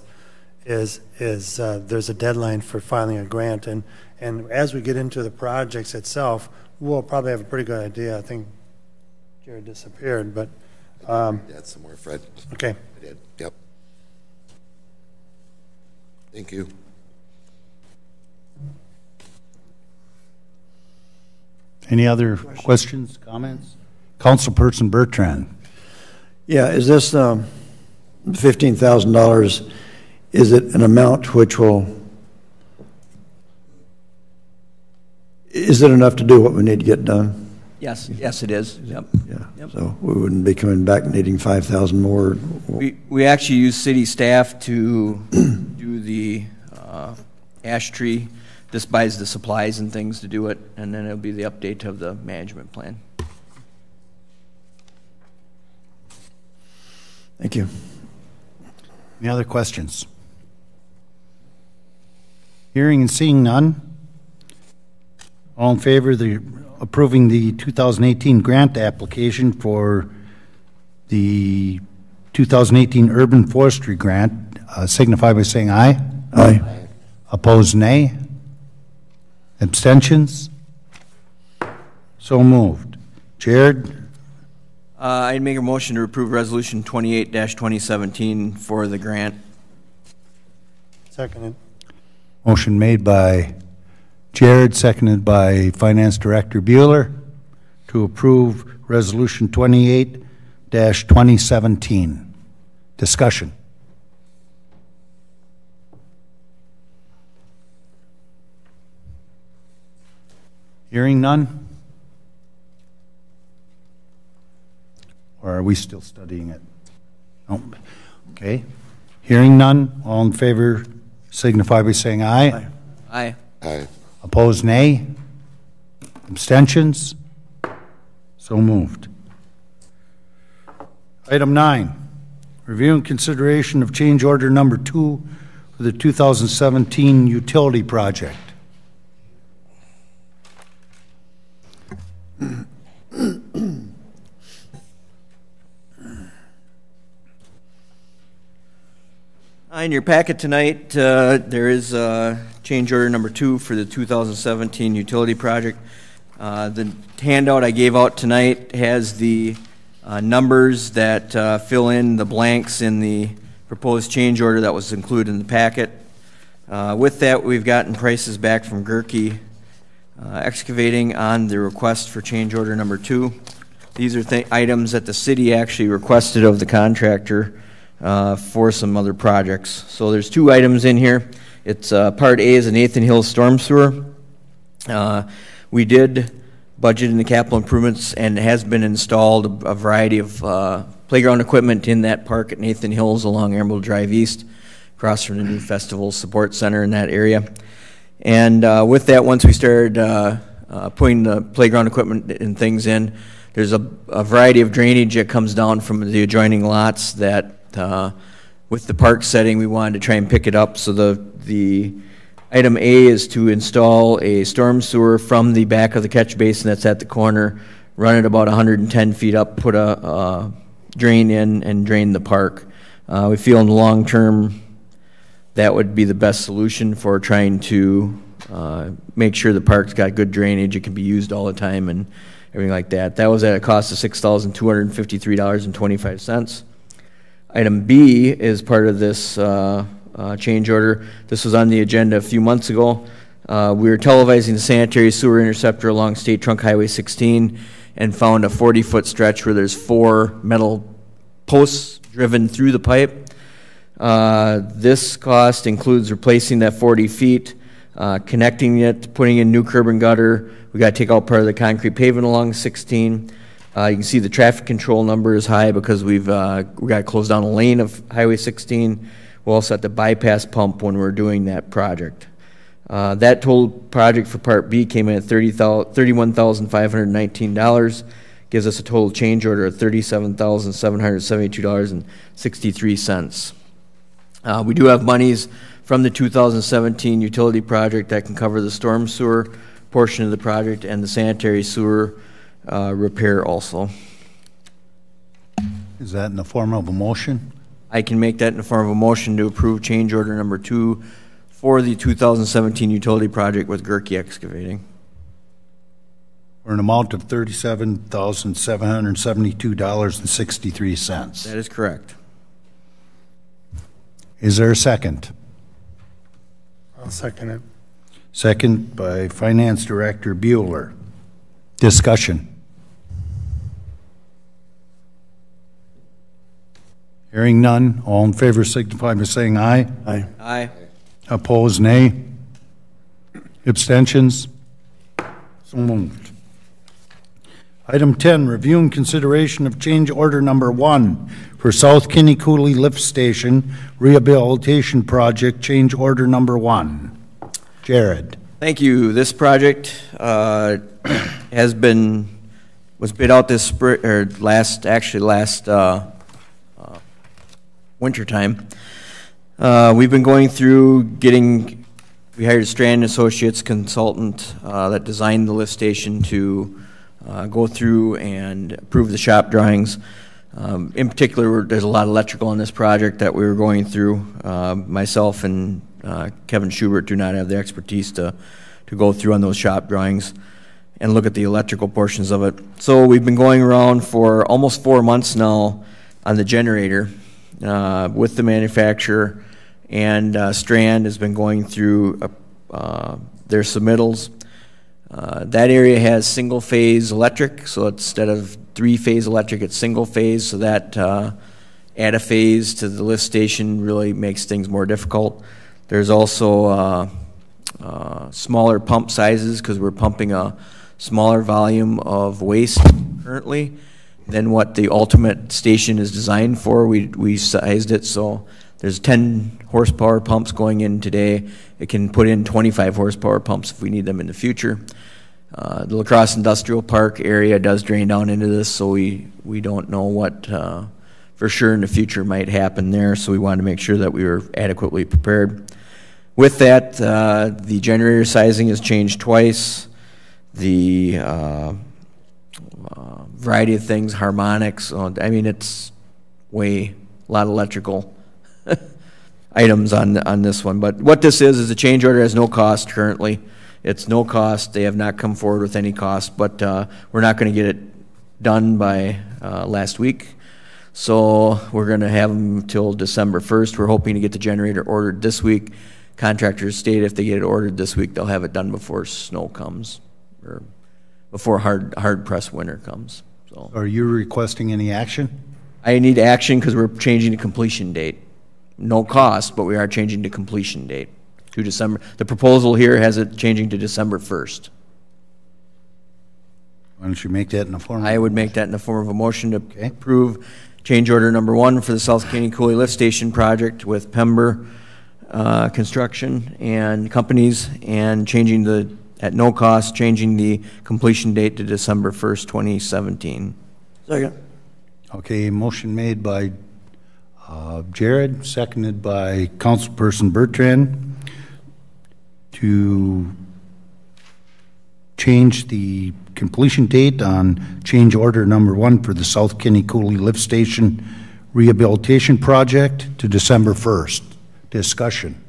Speaker 4: there's a deadline for filing a grant, and as we get into the projects itself, we'll probably have a pretty good idea. I think Jared disappeared, but
Speaker 5: That's somewhere, Fred.
Speaker 4: okay.
Speaker 5: I did. Yep. Thank you.
Speaker 1: Any other questions, comments? Councilperson Bertrand.
Speaker 3: Yeah, is this $15,000, is it an amount which is it enough to do what we need to get done?
Speaker 2: Yes, yes, it is. Yep.
Speaker 3: Yeah,
Speaker 2: Yep.
Speaker 3: so we wouldn't be coming back needing 5,000 more.
Speaker 2: We actually use city staff to do the ash tree. This buys the supplies and things to do it, and then it'll be the update of the management plan.
Speaker 3: Thank you.
Speaker 1: Any other questions? Hearing and seeing none. All in favor of approving the 2018 grant application for the 2018 Urban Forestry Grant, signify by saying aye.
Speaker 3: Aye.
Speaker 1: Opposed, nay. Abstentions? So moved. Jared?
Speaker 2: I'd make a motion to approve Resolution 28-2017 for the grant.
Speaker 4: Seconded.
Speaker 1: Motion made by Jared, seconded by Finance Director Bueller to approve Resolution 28-2017. Discussion. Hearing none? Or are we still studying it? No. Okay. Hearing none, all in favor signify by saying aye.
Speaker 2: Aye.
Speaker 5: Aye.
Speaker 1: Opposed, nay. Abstentions? So moved. Item 9, review and consideration of change order number 2 for the 2017 utility project.
Speaker 2: In your packet tonight, there is change order number 2 for the 2017 utility project. The handout I gave out tonight has the numbers that fill in the blanks in the proposed change order that was included in the packet. With that, we've gotten prices back from Gerke Excavating on the request for change order number 2. These are items that the city actually requested of the contractor for some other projects. So there's 2 items in here. It's part A is a Nathan Hills storm sewer. We did budget in the capital improvements, and it has been installed a variety of playground equipment in that park at Nathan Hills along Emerald Drive East, across from the new Festival Support Center in that area. And with that, once we started putting the playground equipment and things in, there's a variety of drainage that comes down from the adjoining lots that, with the park setting, we wanted to try and pick it up. So the item A is to install a storm sewer from the back of the catch basin that's at the corner, run it about 110 feet up, put a drain in, and drain the park. We feel in the long term that would be the best solution for trying to make sure the park's got good drainage, it can be used all the time and everything like that. That was at a cost of $6,253.25. Item B is part of this change order. This was on the agenda a few months ago. We were televising the sanitary sewer interceptor along State Trunk Highway 16 and found a 40-foot stretch where there's 4 metal posts driven through the pipe. This cost includes replacing that 40 feet, connecting it, putting in new curb and gutter. We got to take out part of the concrete pavement along 16. You can see the traffic control number is high because we got to close down a lane of Highway 16. We'll also have to bypass pump when we're doing that project. That total project for Part B came in at $31,519. Gives us a total change order of $37,772.63. We do have monies from the 2017 utility project that can cover the storm sewer portion of the project and the sanitary sewer repair also.
Speaker 1: Is that in the form of a motion?
Speaker 2: I can make that in the form of a motion to approve change order number 2 for the 2017 utility project with Gerke Excavating.
Speaker 1: For an amount of $37,772.63.
Speaker 2: That is correct.
Speaker 1: Is there a second?
Speaker 4: I'll second it.
Speaker 1: Second by Finance Director Bueller. Discussion. Hearing none, all in favor signify by saying aye.
Speaker 3: Aye.
Speaker 2: Aye.
Speaker 1: Opposed, nay. Abstentions? So moved. Item 10, review and consideration of change order number 1 for South Kinney Cooley Lift Station Rehabilitation Project, change order number 1. Jared.
Speaker 2: Thank you. This project was bid out this spring, or last winter time. We've been going through we hired a Strand Associates consultant that designed the lift station to go through and approve the shop drawings. In particular, there's a lot of electrical on this project that we were going through. Myself and Kevin Schubert do not have the expertise to go through on those shop drawings and look at the electrical portions of it. So we've been going around for almost 4 months now on the generator with the manufacturer, and Strand has been going through their submittals. That area has single-phase electric, so instead of 3-phase electric, it's single-phase, so that add a phase to the lift station really makes things more difficult. There's also smaller pump sizes because we're pumping a smaller volume of waste currently than what the ultimate station is designed for. We sized it so there's 10 horsepower pumps going in today. It can put in 25 horsepower pumps if we need them in the future. The La Crosse Industrial Park area does drain down into this, so we don't know what for sure in the future might happen there, so we wanted to make sure that we were adequately prepared. With that, the generator sizing has changed twice. The variety of things, harmonics, I mean, it's a lot of electrical items on this one. But what this is a change order, has no cost currently. It's no cost. They have not come forward with any cost, but we're not going to get it done by last week. So we're going to have them till December 1st. We're hoping to get the generator ordered this week. Contractors state if they get it ordered this week, they'll have it done before snow comes, or before hard pressed winter comes. So
Speaker 1: Are you requesting any action?
Speaker 2: I need action because we're changing the completion date. No cost, but we are changing the completion date to December. The proposal here has it changing to December 1st.
Speaker 1: Why don't you make that in the form?
Speaker 2: I would make that in the form of a motion to
Speaker 1: Okay.
Speaker 2: approve change order number 1 for the South Canyon Coulee Lift Station project with Pember Construction and companies, and changing at no cost, changing the completion date to December 1st, 2017.
Speaker 3: Second.
Speaker 1: Okay, motion made by Jared, seconded by Councilperson Bertrand to change the completion date on change order number 1 for the South Kinney Coulee Lift Station Rehabilitation Project to December 1st. Discussion.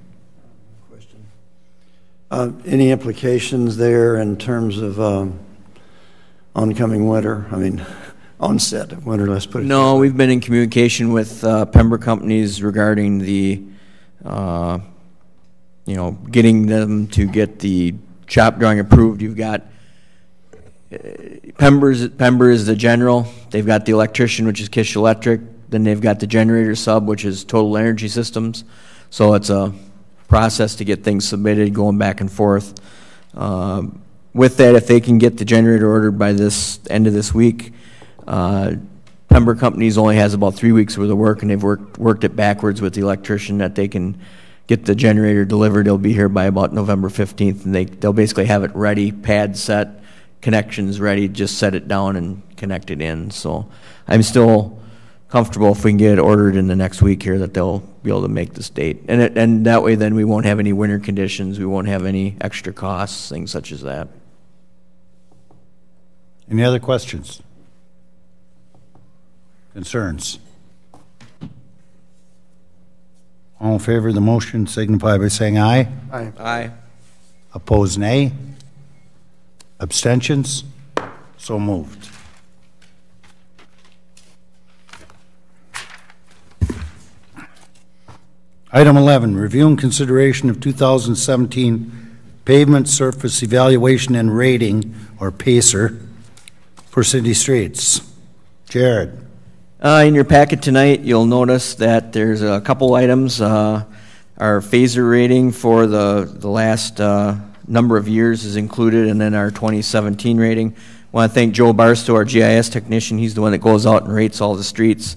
Speaker 3: Any implications there in terms of oncoming winter? I mean, onset of winter, let's put it.
Speaker 2: No, we've been in communication with Pember companies regarding the, getting them to get the shop drawing approved. You've got Pember is the general. They've got the electrician, which is Kish Electric. Then they've got the generator sub, which is Total Energy Systems. So it's a process to get things submitted, going back and forth. With that, if they can get the generator ordered by this end of this week, Pember Companies only has about 3 weeks worth of work, and they've worked it backwards with the electrician that they can get the generator delivered. They'll be here by about November 15th, and they'll basically have it ready, pad set, connections ready, just set it down and connect it in. So I'm still comfortable if we can get it ordered in the next week here that they'll be able to make this date. And that way then we won't have any winter conditions, we won't have any extra costs, things such as that.
Speaker 1: Any other questions? Concerns? All in favor of the motion signify by saying aye.
Speaker 4: Aye.
Speaker 2: Aye.
Speaker 1: Opposed, nay. Abstentions? So moved. Item 11, review and consideration of 2017 pavement surface evaluation and rating, or PACER, for city streets. Jared.
Speaker 2: In your packet tonight, you'll notice that there's a couple items. Our phaser rating for the last number of years is included, and then our 2017 rating. I want to thank Joe Barstow, our GIS technician. He's the one that goes out and rates all the streets.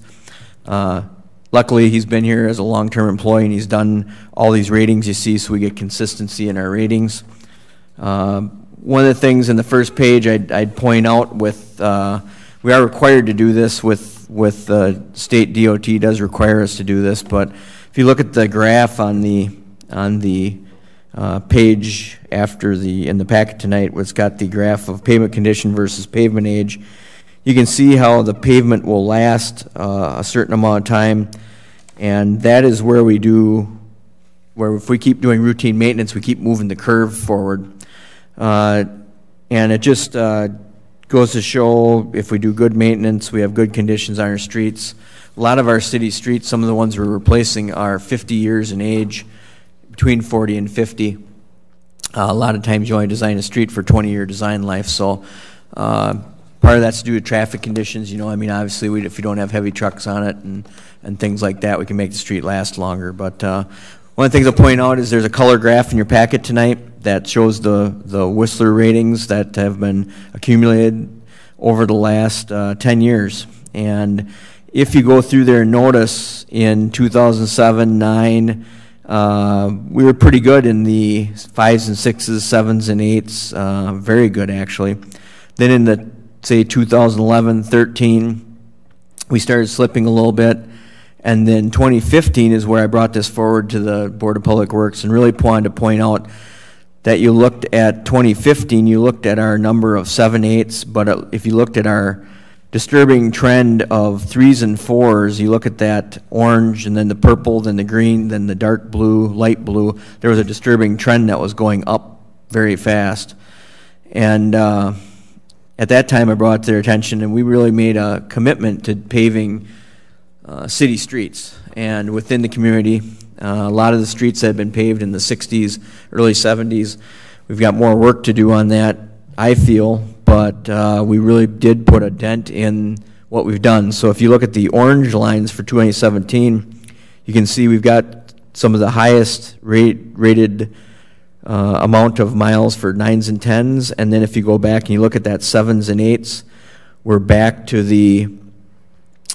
Speaker 2: Luckily, he's been here as a long-term employee, and he's done all these ratings you see, so we get consistency in our ratings. One of the things in the first page I'd point out with, we are required to do this with state DOT does require us to do this, but if you look at the graph on the page after in the packet tonight, it's got the graph of pavement condition versus pavement age. You can see how the pavement will last a certain amount of time, and that is where if we keep doing routine maintenance, we keep moving the curve forward. And it just goes to show if we do good maintenance, we have good conditions on our streets. A lot of our city streets, some of the ones we're replacing, are 50 years in age, between 40 and 50. A lot of times you only design a street for 20-year design life, so part of that's due to traffic conditions. I mean, obviously, if you don't have heavy trucks on it and things like that, we can make the street last longer. But one of the things I'll point out is there's a color graph in your packet tonight that shows the Whistler ratings that have been accumulated over the last 10 years. And if you go through there and notice, in 2007, 9, we were pretty good in the 5s and 6s, 7s and 8s, very good actually. Then in the, say, 2011, 13, we started slipping a little bit. And then 2015 is where I brought this forward to the Board of Public Works and really wanted to point out that you looked at 2015, you looked at our number of 7/8s, but if you looked at our disturbing trend of 3s and 4s, you look at that orange and then the purple, then the green, then the dark blue, light blue, there was a disturbing trend that was going up very fast. And at that time, I brought it to their attention, and we really made a commitment to paving city streets. And within the community, a lot of the streets that had been paved in the 60s, early 70s, we've got more work to do on that, I feel, but we really did put a dent in what we've done. So if you look at the orange lines for 2017, you can see we've got some of the highest rated amount of miles for 9s and 10s, and then if you go back and you look at that 7s and 8s, we're back to the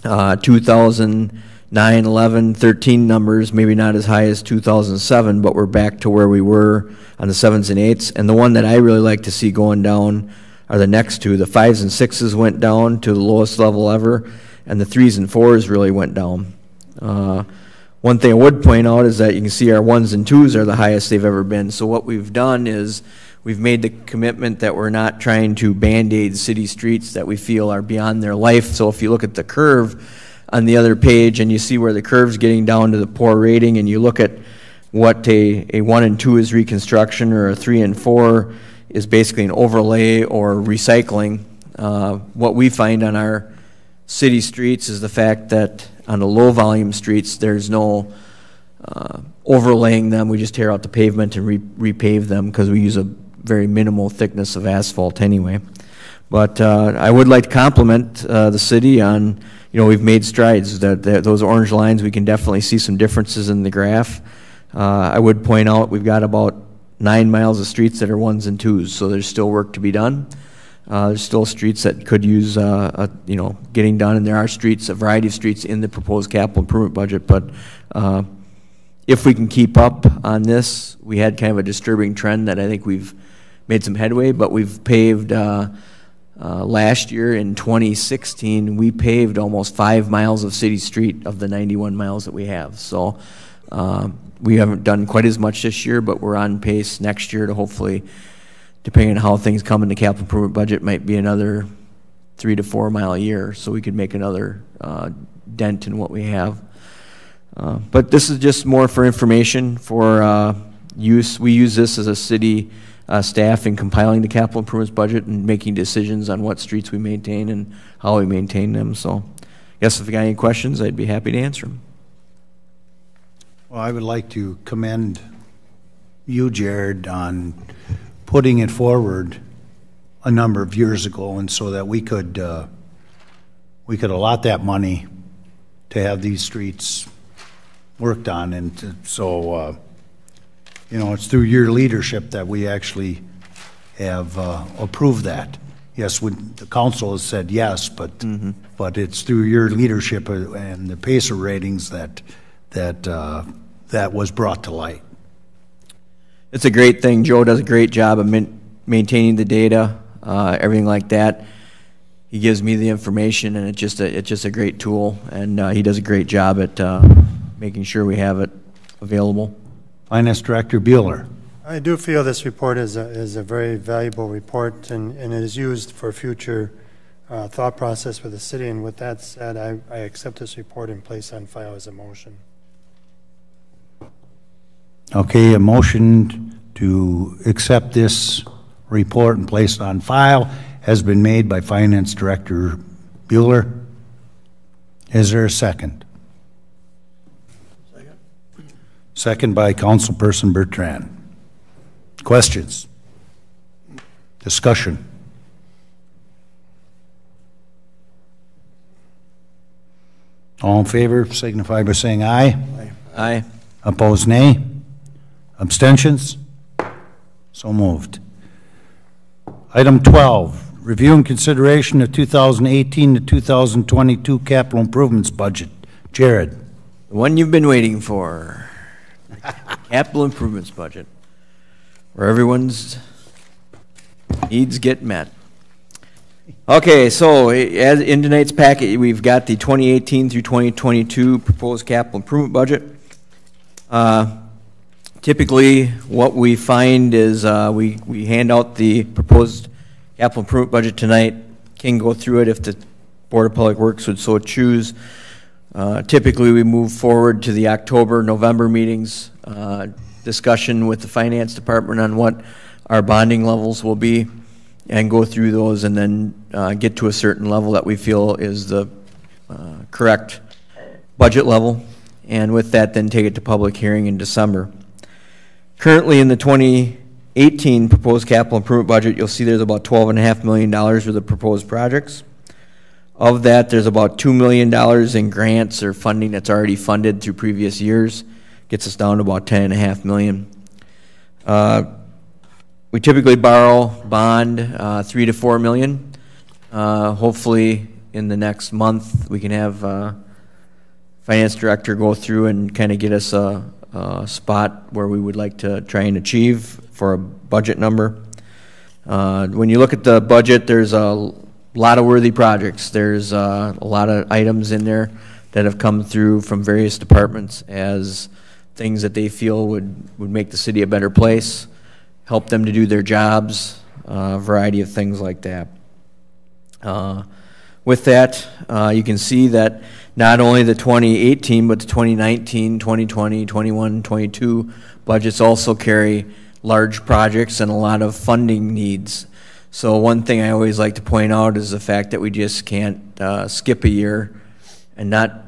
Speaker 2: 2009, 11, 13 numbers, maybe not as high as 2007, but we're back to where we were on the 7s and 8s. And the one that I really like to see going down are the next two. The 5s and 6s went down to the lowest level ever, and the 3s and 4s really went down. One thing I would point out is that you can see our 1s and 2s are the highest they've ever been. So what we've done is we've made the commitment that we're not trying to band-aid city streets that we feel are beyond their life. So if you look at the curve on the other page and you see where the curve's getting down to the poor rating, and you look at what a 1 and 2 is reconstruction, or a 3 and 4 is basically an overlay or recycling. What we find on our city streets is the fact that on the low volume streets there's no overlaying them. We just tear out the pavement and repave them because we use a very minimal thickness of asphalt anyway. But I would like to compliment the city on, we've made strides. Those orange lines, we can definitely see some differences in the graph. I would point out we've got about 9 miles of streets that are 1s and 2s, so there's still work to be done. There's still streets that could use, getting done, and there are streets, a variety of streets in the proposed capital improvement budget. But if we can keep up on this, we had kind of a disturbing trend that I think we've made some headway. But we've paved last year in 2016, we paved almost 5 miles of city street of the 91 miles that we have. So we haven't done quite as much this year, but we're on pace next year to hopefully, depending on how things come in the capital improvement budget, might be another 3 to 4 mile a year, so we could make another dent in what we have. But this is just more for information, for use. We use this as a city staff in compiling the capital improvements budget and making decisions on what streets we maintain and how we maintain them. So I guess if you got any questions, I'd be happy to answer them.
Speaker 1: Well, I would like to commend you, Jared, on putting it forward a number of years ago, and so that we could allot that money to have these streets worked on. And so it's through your leadership that we actually have approved that. Yes, the council has said yes, but but it's through your leadership and the PACER ratings that was brought to light.
Speaker 2: It's a great thing. Joe does a great job of maintaining the data, everything like that. He gives me the information, and it's just a great tool, and he does a great job at making sure we have it available.
Speaker 1: Finance Director Bueller.
Speaker 4: I do feel this report is a very valuable report, and it is used for future thought process for the city. And with that said, I accept this report and place on file as a motion.
Speaker 1: Okay, a motion to accept this report and place it on file has been made by Finance Director Bueller. Is there a second? Second. Second by Councilperson Bertrand. Questions? Discussion? All in favor signify by saying aye.
Speaker 2: Aye. Aye.
Speaker 1: Opposed, nay. Abstentions? So moved. Item 12, review and consideration of 2018 to 2022 capital improvements budget. Jared.
Speaker 2: The one you've been waiting for. Capital improvements budget, where everyone's needs get met. Okay, so as in tonight's packet, we've got the 2018 through 2022 proposed capital improvement budget. Typically, what we find is we hand out the proposed capital improvement budget tonight. Can go through it if the Board of Public Works would so choose. Typically, we move forward to the October, November meetings, discussion with the Finance Department on what our bonding levels will be, and go through those, and then get to a certain level that we feel is the correct budget level, and with that then take it to public hearing in December. Currently in the 2018 proposed capital improvement budget, you'll see there's about $12.5 million for the proposed projects. Of that, there's about $2 million in grants or funding that's already funded through previous years. Gets us down to about $10.5 million. We typically borrow bond $3 to $4 million. Hopefully in the next month we can have finance director go through and kind of get us a spot where we would like to try and achieve for a budget number. When you look at the budget, there's a lot of worthy projects. There's a lot of items in there that have come through from various departments as things that they feel would make the city a better place, help them to do their jobs, a variety of things like that. With that, you can see that not only the 2018, but the 2019, 2020, 21, 22 budgets also carry large projects and a lot of funding needs. So one thing I always like to point out is the fact that we just can't skip a year and not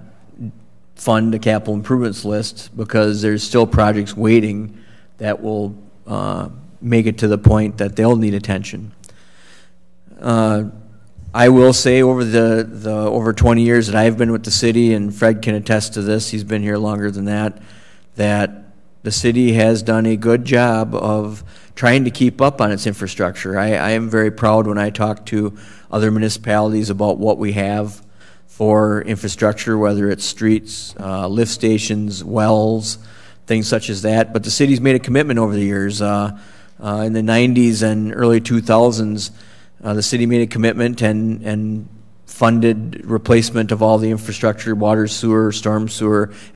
Speaker 2: fund a capital improvements list, because there's still projects waiting that will make it to the point that they'll need attention. I will say over the over 20 years that I've been with the city, and Fred can attest to this, he's been here longer than that the city has done a good job of trying to keep up on its infrastructure. I am very proud when I talk to other municipalities about what we have for infrastructure, whether it's streets, lift stations, wells, things such as that. But the city's made a commitment over the years. In the 90s and early 2000s, the city made a commitment and funded replacement of all the infrastructure, water, sewer, storm sewer,